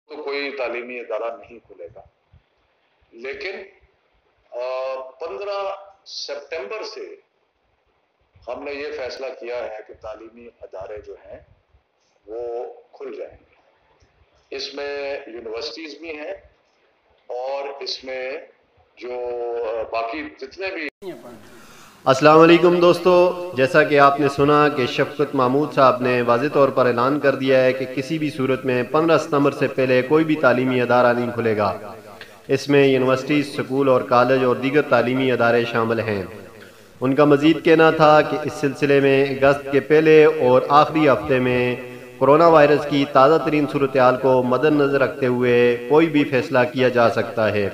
तो कोई तालीमी इदारा नहीं खुलेगा, लेकिन 15 सितंबर से हमने ये फैसला किया है कि तालीमी अदारे जो हैं वो खुल जाएंगे। इसमें यूनिवर्सिटीज़ भी हैं और इसमें जो बाकी जितने भी। अस्सलाम वालेकुम दोस्तों, जैसा कि आपने सुना कि शफकत महमूद साहब ने वाज़ेह तौर पर ऐलान कर दिया है कि किसी भी सूरत में 15 सितंबर से पहले कोई भी तालीमी अदारा नहीं खुलेगा। इसमें यूनिवर्सिटी, स्कूल और कॉलेज और दीगर तालीमी अदारे शामिल हैं। उनका मज़ीद कहना था कि इस सिलसिले में अगस्त के पहले और आखिरी हफ्ते में कोरोना वायरस की ताज़ा तरीन सूरत हाल को मद्देनज़र रखते हुए कोई भी फैसला किया जा सकता है,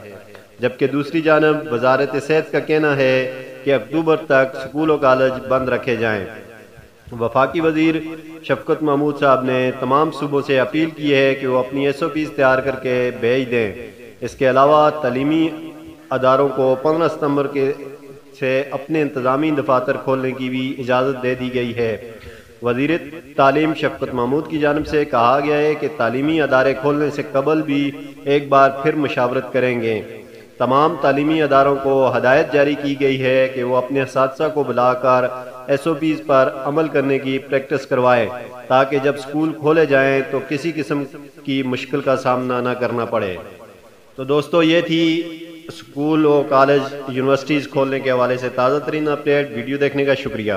जबकि दूसरी जानब वजारत सेहत का कहना है कि अक्टूबर तक स्कूल और कॉलेज बंद रखे जाएं। वफाकी वज़ीर शफकत महमूद साहब ने तमाम सूबों से अपील की है कि वो अपनी SOPs तैयार करके भेज दें। इसके अलावा तालीमी अदारों को 15 सितंबर से अपने इंतज़ामी दफातर खोलने की भी इजाज़त दे दी गई है। वज़ीर तालीम शफकत महमूद की जानिब से कहा गया है कि तालीमी अदारे खोलने से कबल भी एक बार फिर मुशावरत करेंगे। तमाम तालीमी अदारों को हदायत जारी की गई है कि वो अपने असातिज़ा को बुलाकर SOPs पर अमल करने की प्रैक्टिस करवाएं, ताकि जब स्कूल खोले जाएं तो किसी किस्म की मुश्किल का सामना न करना पड़े। तो दोस्तों, ये थी स्कूल और कॉलेज यूनिवर्सिटीज़ खोलने के हवाले से ताज़ा तरीन अपडेट। वीडियो देखने का शुक्रिया।